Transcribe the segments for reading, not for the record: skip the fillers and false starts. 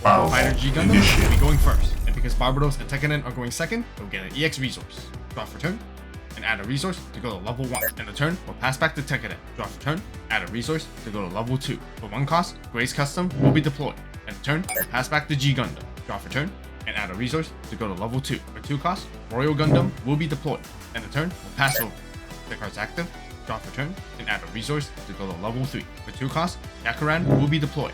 Fighter G Gundam will be going first, and because Barbatos and Tekkadan are going second, they'll get an EX resource. Draw for turn, and add a resource to go to level 1. And the turn will pass back to Tekkadan. Draw for turn, add a resource to go to level 2. For 1 cost, Grace Custom will be deployed, and the turn will pass back to G Gundam. Draw for turn, and add a resource to go to level 2. For 2 cost, Royal Gundam will be deployed, and the turn will pass over. The card's active, draw for turn, and add a resource to go to level 3. For 2 cost, Tekkadan will be deployed,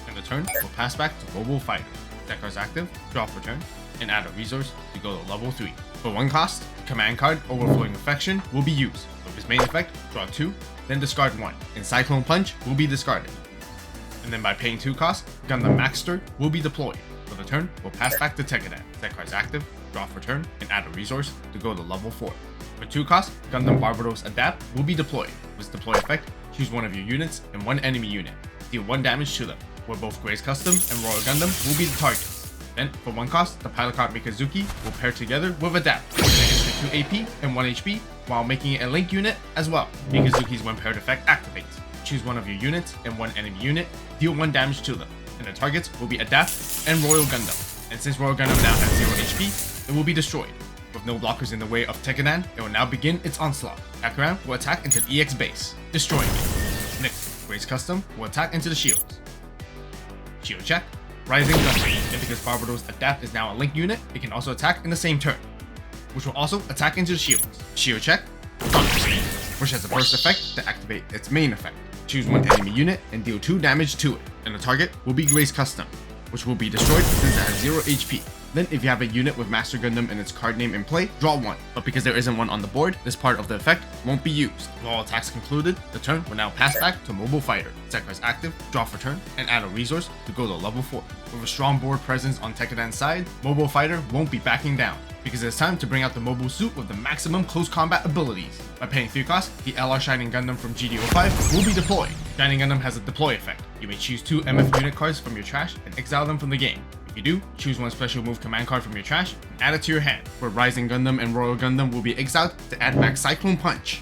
and the turn will pass back to Mobile Fighter. That card's active, draw for turn, and add a resource to go to level 3. For 1 cost, Command Card Overflowing Affection will be used. With his main effect, draw 2, then discard 1, and Cyclone Punch will be discarded. And then by paying 2 costs, Gundam Maxter will be deployed. For the turn, will pass back to Tekkadan. That card's active, draw for turn, and add a resource to go to level 4. For 2 costs, Gundam Barbatos Adapt will be deployed. With his deploy effect, choose one of your units and 1 enemy unit. Deal 1 damage to them, where both Grace Custom and Royal Gundam will be the targets. Then, for 1 cost, the pilot card Mikazuki will pair together with Adapt, with an extra 2 AP and 1 HP, while making it a link unit as well. Mikazuki's 1 paired effect activates. Choose one of your units and 1 enemy unit, deal 1 damage to them, and the targets will be Adapt and Royal Gundam. And since Royal Gundam now has 0 HP, it will be destroyed. With no blockers in the way of Tekkadan, it will now begin its onslaught. Tekkadan will attack into the EX base, destroying it. Next, Grace Custom will attack into the shields. Shield check, Rising Gundam, and because Barbatos Adapt is now a link unit, it can also attack in the same turn, which will also attack into the shields. Shield check, Thunder Speed, which has a burst effect to activate its main effect. Choose 1 enemy unit and deal 2 damage to it, and the target will be Grace Custom, which will be destroyed since it has 0 HP. Then if you have a unit with Master Gundam and its card name in play, draw 1. But because there isn't one on the board, this part of the effect won't be used. With all attacks concluded, the turn will now pass back to Mobile Fighter. Set card's active, draw for turn, and add a resource to go to level 4. With a strong board presence on Tekkadan's side, Mobile Fighter won't be backing down, because it's time to bring out the mobile suit with the maximum close combat abilities. By paying 3 costs, the LR Shining Gundam from GD05 will be deployed. Shining Gundam has a deploy effect. You may choose 2 MF unit cards from your trash and exile them from the game. If you do, choose 1 special move command card from your trash and add it to your hand, where Rising Gundam and Royal Gundam will be exiled to add back Cyclone Punch.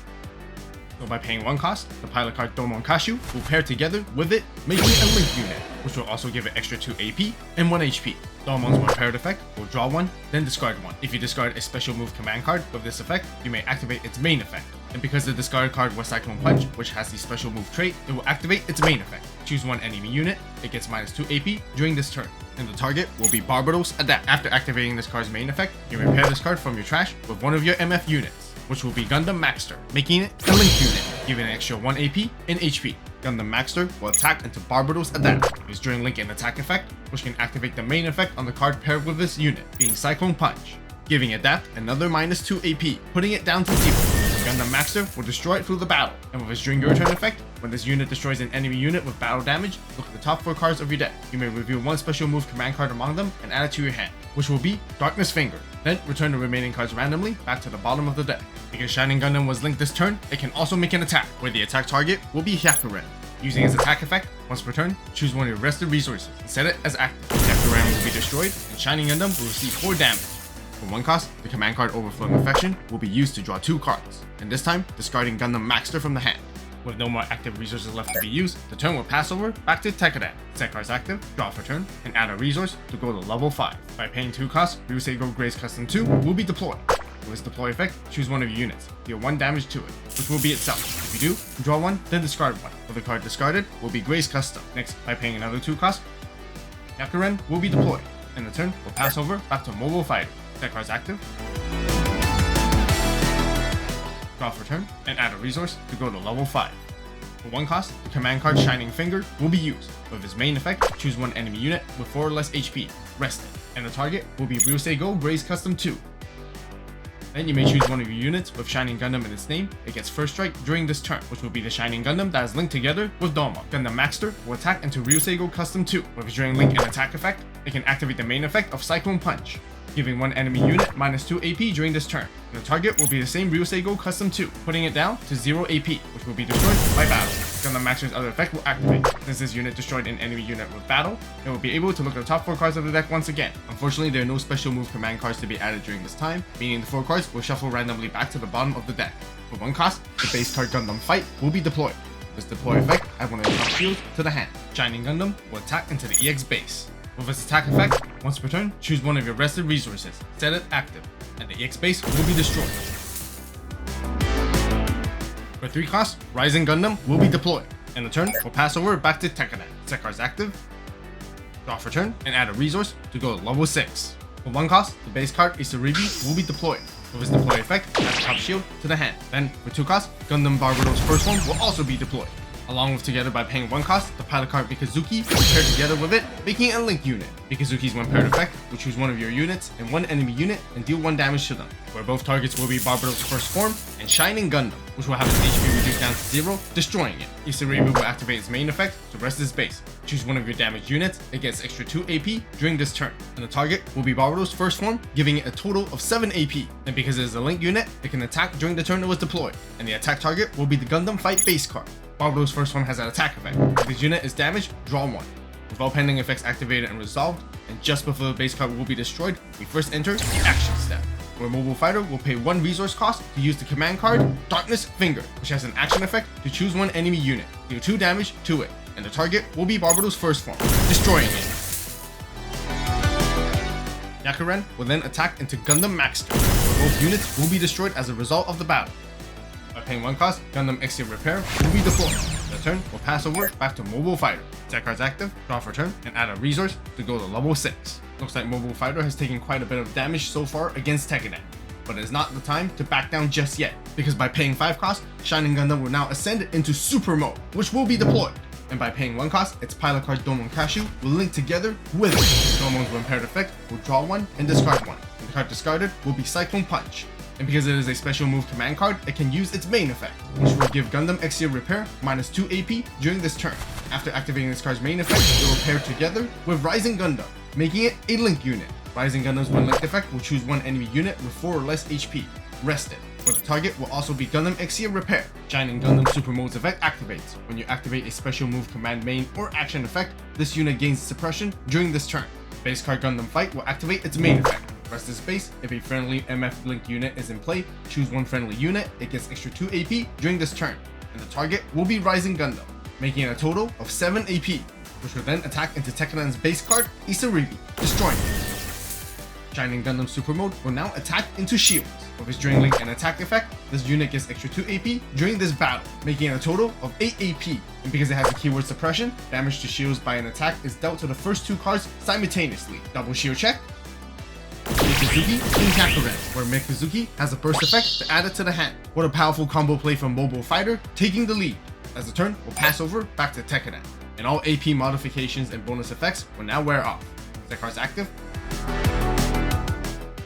So by paying 1 cost, the pilot card Domon Kasshu will pair together with it, making it a link unit, which will also give it extra 2 AP and 1 HP. Domon's 1 paired effect will draw 1, then discard 1. If you discard a special move command card with this effect, you may activate its main effect. And because the discarded card was Cyclone Punch, which has the special move trait, it will activate its main effect. Choose 1 enemy unit, it gets minus 2 AP during this turn, and the target will be Barbatos Adapt. After activating this card's main effect, you may pair this card from your trash with one of your MF units, which will be Gundam Maxter, making it a link unit, giving an extra 1 AP and HP. Gundam Maxter will attack into Barbatos Adapt, use during link and attack effect, which can activate the main effect on the card paired with this unit, being Cyclone Punch, giving Adapt another minus 2 AP, putting it down to 0. Gundam Maxter will destroy it through the battle, and with his during your turn effect, when this unit destroys an enemy unit with battle damage, look at the top 4 cards of your deck. You may reveal 1 special move command card among them and add it to your hand, which will be Darkness Finger. Then return the remaining cards randomly back to the bottom of the deck. Because Shining Gundam was linked this turn, it can also make an attack, where the attack target will be Tekkadan. Using its attack effect, once per turn, choose one of your rested resources and set it as active. Tekkadan will be destroyed, and Shining Gundam will receive 4 damage. For 1 cost, the command card Overflowing Affection will be used to draw 2 cards, and this time discarding Gundam Maxter from the hand. With no more active resources left to be used, the turn will pass over back to Tekkadan. Set cards active, draw for turn, and add a resource to go to level 5. By paying 2 costs, Ryuseigo Grace Custom 2 will be deployed. With its deploy effect, choose one of your units, deal 1 damage to it, which will be itself. If you do, draw 1, then discard 1. For the card discarded will be Grace Custom. Next, by paying another 2 costs, Tekkadan will be deployed, and the turn will pass over back to Mobile Fighter. Set cards active, draw for turn, and add a resource to go to level 5. For 1 cost, the command card Shining Finger will be used. With his main effect, choose 1 enemy unit with 4 or less HP, rested, and the target will be Ryuseigo Grace Custom 2. Then you may choose one of your units with Shining Gundam in its name. It gets first strike during this turn, which will be the Shining Gundam that is linked together with Domon. Gundam Maxter will attack into Ryuseigo Custom 2. With his during link and attack effect, it can activate the main effect of Cyclone Punch, giving 1 enemy unit minus 2 AP during this turn. And the target will be the same Ryuseigo Custom 2, putting it down to 0 AP, which will be destroyed by battle. Gundam Maxter's other effect will activate. Since this unit destroyed an enemy unit with battle, it will be able to look at the top 4 cards of the deck once again. Unfortunately, there are no special move command cards to be added during this time, meaning the 4 cards will shuffle randomly back to the bottom of the deck. For 1 cost, the base card Gundam Fight will be deployed. This deploy effect, add one of the top shields to the hand. Shining Gundam will attack into the EX base. With its attack effect, once per turn, choose one of your rested resources, set it active, and the EX base will be destroyed. For 3 costs, Rising Gundam will be deployed, and the turn will pass over back to Tekkadan. Set cards active, draw for turn, and add a resource to go to level 6. For 1 cost, the base card Isaribi will be deployed. With its deploy effect, add top shield to the hand. Then, for 2 costs, Gundam Barbatos first form will also be deployed. Along with together by paying 1 cost, the pilot card Mikazuki will pair together with it, making a link unit. Mikazuki's when paired effect will choose one of your units and 1 enemy unit and deal 1 damage to them, where both targets will be Barbatos first form and Shining Gundam, which will have its HP reduced down to 0, destroying it. Isaribi will activate its main effect to rest its base. Choose one of your damaged units, it gets extra 2 AP during this turn, and the target will be Barbatos first form, giving it a total of 7 AP. And because it is a link unit, it can attack during the turn it was deployed, and the attack target will be the Gundam Fight base card. Barbatos first form has an attack effect. If this unit is damaged, draw 1. With all pending effects activated and resolved, and just before the base card will be destroyed, we first enter the action step, where Mobile Fighter will pay 1 resource cost to use the command card Darkness Finger, which has an action effect to choose 1 enemy unit, deal 2 damage to it, and the target will be Barbatos first form, destroying it. Yakuren will then attack into Gundam Maxter, where both units will be destroyed as a result of the battle. By paying 1 cost, Gundam Exia Repair will be deployed. The turn will pass over back to Mobile Fighter. Set cards active, draw for turn, and add a resource to go to level 6. Looks like Mobile Fighter has taken quite a bit of damage so far against Tekkadan, but it is not the time to back down just yet, because by paying 5 cost, Shining Gundam will now ascend into Super Mode, which will be deployed. And by paying 1 cost, its pilot card Domon Kasshu will link together with it. Domon's when paired effect will draw 1 and discard 1. And the card discarded will be Cyclone Punch. And because it is a special move command card, it can use its main effect, which will give Gundam Exia Repair minus 2 AP during this turn. After activating this card's main effect, it will pair together with Rising Gundam, making it a link unit. Rising Gundam's when linked effect will choose 1 enemy unit with 4 or less HP, rested, where the target will also be Gundam Exia Repair. Shining Gundam Super Mode's effect activates. When you activate a special move command main or action effect, this unit gains suppression during this turn. Base card Gundam Fight will activate its main effect. Rest its base. If a friendly MF link unit is in play, choose 1 friendly unit, it gets extra 2 AP during this turn, and the target will be Rising Gundam, making it a total of 7 AP, which will then attack into Tekkadan's base card, Isaribi, destroying it. Shining Gundam Super Mode will now attack into shields. With its Drain Link and attack effect, this unit gets extra 2 AP during this battle, making it a total of 8 AP, and because it has a keyword suppression, damage to shields by an attack is dealt to the first 2 cards simultaneously. Double shield check, Mikazuki and Yakuren, where Mikazuki has a burst effect to add it to the hand. What a powerful combo play from Mobile Fighter, taking the lead, as the turn will pass over back to Tekkadan, and all AP modifications and bonus effects will now wear off. Set cards active,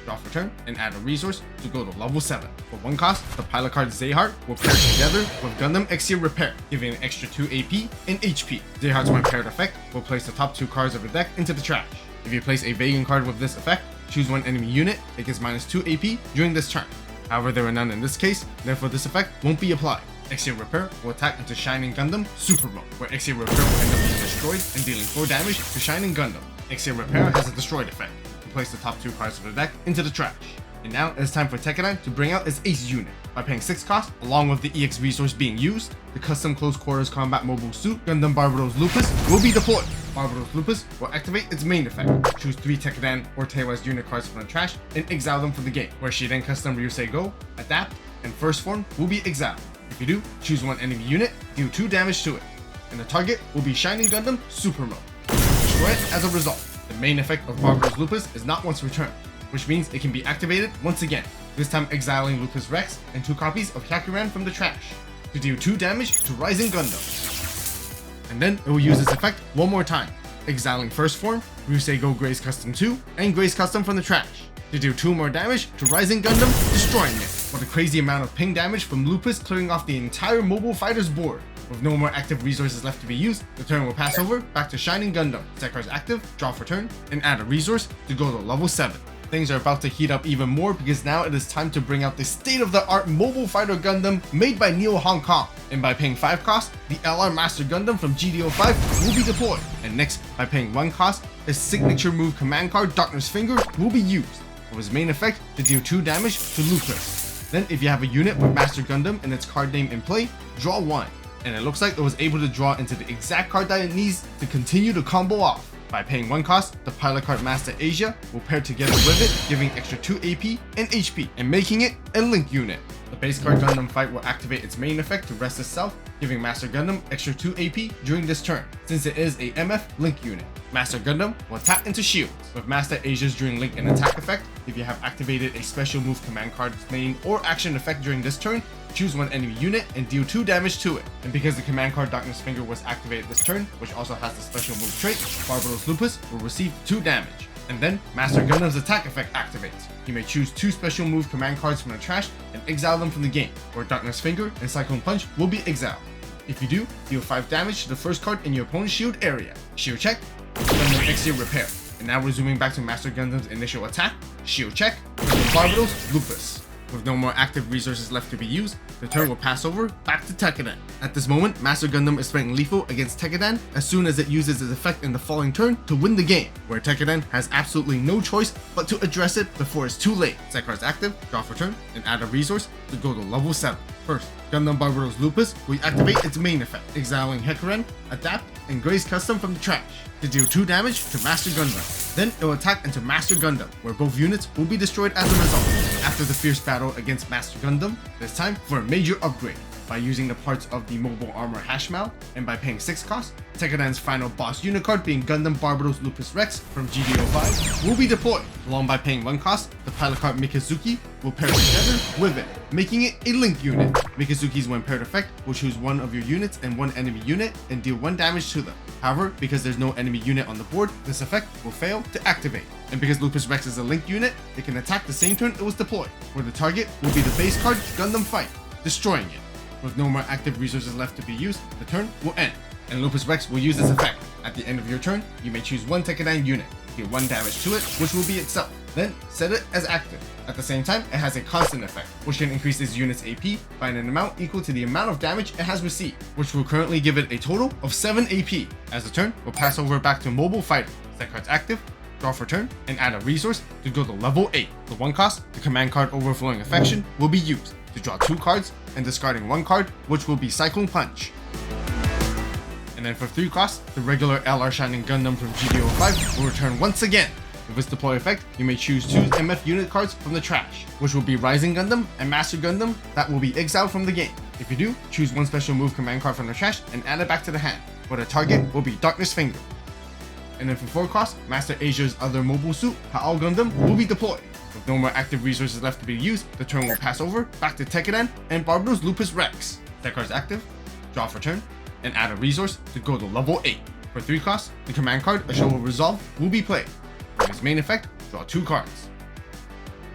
draw for turn, and add a resource to go to level 7. For 1 cost, the pilot card Zayhart will pair together with Gundam Exia Repair, giving an extra 2 AP and HP. Zayhart's when paired effect will place the top 2 cards of the deck into the trash. If you place a Vagan card with this effect, choose 1 enemy unit, it gets minus 2 AP during this turn. However, there are none in this case, therefore this effect won't be applied. Exia Repair will attack into Shining Gundam Super Mode, where Exia Repair will end up being destroyed and dealing 4 damage to Shining Gundam. Exia Repair has a destroyed effect. Place the top 2 cards of the deck into the trash. And now it's time for Tekkadan to bring out its ace unit. By paying 6 cost, along with the EX resource being used, the custom close quarters combat mobile suit Gundam Barbatos Lupus will be deployed. Barbatos Lupus will activate its main effect. Choose 3 Tekkadan or Teiwa's unit cards from the trash and exile them from the game, where she then custom Ryusei Go, adapt, and first form will be exiled. If you do, choose 1 enemy unit, deal 2 damage to it, and the target will be Shining Gundam Super Mode. Destroy it as a result. The main effect of Barbatos Lupus is not once returned, which means it can be activated once again, this time exiling Lupus Rex and 2 copies of Yakuren from the trash to deal 2 damage to Rising Gundam. And then it will use this effect one more time, exiling first form, Ryusei Go Gray's Custom 2, and Gray's Custom from the trash to deal 2 more damage to Rising Gundam, destroying it. What a crazy amount of ping damage from Lupus, clearing off the entire Mobile Fighter's board. With no more active resources left to be used, the turn will pass over back to Shining Gundam. Set cards active, draw for turn, and add a resource to go to level 7. Things are about to heat up even more because now it is time to bring out the state-of-the-art Mobile Fighter Gundam made by Neo Hong Kong. And by paying 5 cost, the LR Master Gundam from GD05 will be deployed. And next, by paying 1 cost, his signature move command card Darkness Finger will be used, with his main effect to deal 2 damage to Lupus. Then if you have a unit with Master Gundam and its card name in play, draw 1. And it looks like it was able to draw into the exact card that it needs to continue to combo off. By paying 1 cost, the pilot card Master Asia will pair together with it, giving extra 2 AP and HP, and making it a link unit. The base card Gundam Fight will activate its main effect to rest itself, giving Master Gundam extra 2 AP during this turn, since it is a MF link unit. Master Gundam will tap into shields. With Master Asia's during link and attack effect, if you have activated a special move command card's main or action effect during this turn, choose one enemy unit and deal 2 damage to it. And because the command card Darkness Finger was activated this turn, which also has the special move trait, Barbatos Lupus will receive 2 damage. And then Master Gundam's attack effect activates. You may choose 2 special move command cards from the trash and exile them from the game, where Darkness Finger and Cyclone Punch will be exiled. If you do, deal 5 damage to the first card in your opponent's shield area. Shield check, Gundam Exterior Repair. And now we're zooming back to Master Gundam's initial attack, shield check, Barbatos Lupus. With no more active resources left to be used, the turn will pass over back to Tekkadan. At this moment, Master Gundam is fighting lethal against Tekkadan as soon as it uses its effect in the following turn to win the game, where Tekkadan has absolutely no choice but to address it before it's too late. Set cards active, draw for turn, and add a resource to go to level 7. First, Gundam Barbatos Lupus will activate its main effect, exiling Tekkadan, Adapt, and Gray's Custom from the trash to deal 2 damage to Master Gundam. Then it will attack into Master Gundam, where both units will be destroyed as a result. After the fierce battle against Master Gundam, it's time for a major upgrade. By using the parts of the mobile armor Hashmal, and by paying 6 costs, Tekkadan's final boss unit card being Gundam Barbatos Lupus Rex from GD05 will be deployed. Along by paying 1 cost, the pilot card Mikazuki will pair together with it, making it a link unit. Mikazuki's when paired effect will choose one of your units and one enemy unit and deal 1 damage to them. However, because there's no enemy unit on the board, this effect will fail to activate. And because Lupus Rex is a linked unit, it can attack the same turn it was deployed, where the target will be the base card Gundam Fight, destroying it. With no more active resources left to be used, the turn will end, and Lupus Rex will use this effect. At the end of your turn, you may choose 1 Tekkadan unit, deal 1 damage to it, which will be itself. Then set it as active. At the same time, it has a constant effect, which can increase its unit's AP by an amount equal to the amount of damage it has received, which will currently give it a total of 7 AP. As the turn will pass over back to Mobile Fighter. Set cards active, draw for turn, and add a resource to go to level 8. The 1 cost, the command card Overflowing Affection, will be used to draw 2 cards and discarding 1 card, which will be Cyclone Punch. And then for 3 costs, the regular LR Shining Gundam from GD05 will return once again. With its deploy effect, you may choose 2 MF unit cards from the trash, which will be Rising Gundam and Master Gundam that will be exiled from the game. If you do, choose 1 special move command card from the trash and add it back to the hand, where the target will be Darkness Finger. And then for 4 costs, Master Asia's other mobile suit, AVAULT Gundam, will be deployed. With no more active resources left to be used, the turn will pass over back to Tekkadan and Barbatos Lupus Rex. Set cards active, draw for turn, and add a resource to go to level 8. For 3 costs, the command card A Show of Resolve will be played. For its main effect, draw 2 cards.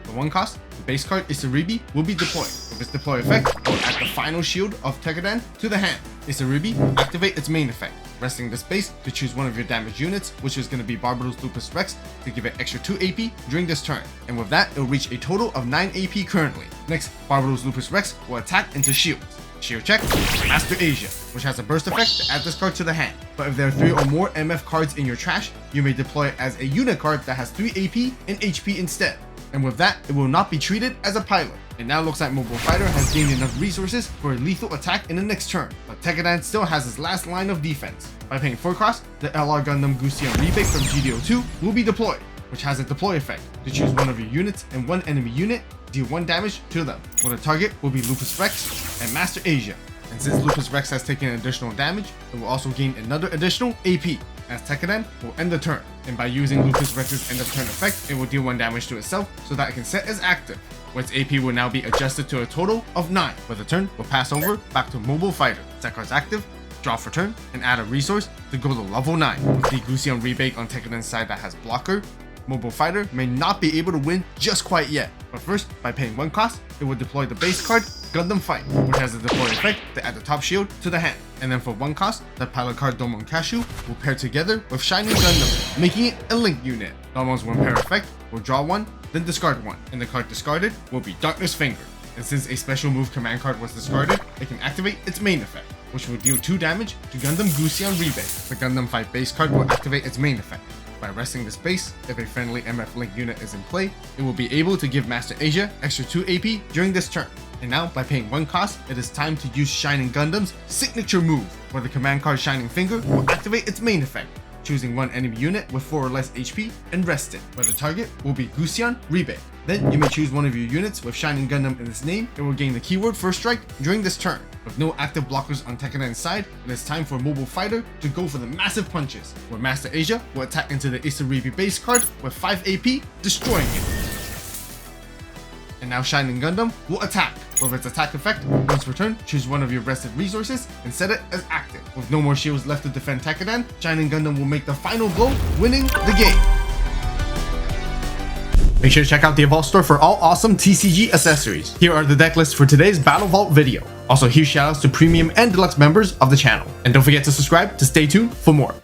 For 1 cost, the base card Isaribi will be deployed. With its deploy effect, it will add the final shield of Tekkadan to the hand. Isaribi will activate its main effect, resting the space to choose one of your damaged units, which is going to be Barbatos Lupus Rex, to give it extra 2 AP during this turn. And with that, it will reach a total of 9 AP currently. Next, Barbatos Lupus Rex will attack into shields. Shield check, Master Asia, which has a burst effect to add this card to the hand. But if there are 3 or more MF cards in your trash, you may deploy it as a unit card that has 3 AP and HP instead. And with that, it will not be treated as a pilot. It now looks like Mobile Fighter has gained enough resources for a lethal attack in the next turn, but Tekkadan still has his last line of defense. By paying 4 costs, the LR Gundam Gusion Rebate from GD02 will be deployed, which has a deploy effect to choose one of your units and 1 enemy unit, deal 1 damage to them, where the target will be Lupus Rex and Master Asia. And since Lupus Rex has taken additional damage, it will also gain another additional AP, as Tekkadan will end the turn. And by using Lupus Rex's end of turn effect, it will deal 1 damage to itself so that it can set as active, where its AP will now be adjusted to a total of 9, where the turn will pass over back to Mobile Fighter. Set cards active, draw for turn, and add a resource to go to level 9. With the Gusion Rebate on Tekkadan's side that has blocker, Mobile Fighter may not be able to win just quite yet. But first, by paying 1 cost, it will deploy the base card Gundam Fight, which has a deploy effect to add the top shield to the hand. And then for 1 cost, the pilot card Domon Kasshu will pair together with Shining Gundam, making it a link unit. Domon's 1 pair effect will draw 1, then discard 1, and the card discarded will be Darkness Finger. And since a special move command card was discarded, it can activate its main effect, which will deal 2 damage to Gundam Gusion Rebate. The Gundam Fight base card will activate its main effect. By resting the space, if a friendly MF Link unit is in play, it will be able to give Master Asia extra 2 AP during this turn. And now, by paying 1 cost, it is time to use Shining Gundam's signature move, where the command card Shining Finger will activate its main effect, choosing one enemy unit with 4 or less HP and rest it, where the target will be Gusion Ribe. Then you may choose one of your units with Shining Gundam in its name. It will gain the keyword First Strike during this turn. With no active blockers on Tekkadan's side, it is time for Mobile Fighter to go for the massive punches, where Master Asia will attack into the Isaribi base card with 5 AP, destroying it. And now Shining Gundam will attack. With its attack effect, once per turn, choose one of your rested resources and set it as active. With no more shields left to defend Tekkadan, Shining Gundam will make the final blow, winning the game. Make sure to check out the AVAULT store for all awesome TCG accessories. Here are the deck lists for today's Battle Vault video. Also, huge shoutouts to premium and deluxe members of the channel. And don't forget to subscribe to stay tuned for more.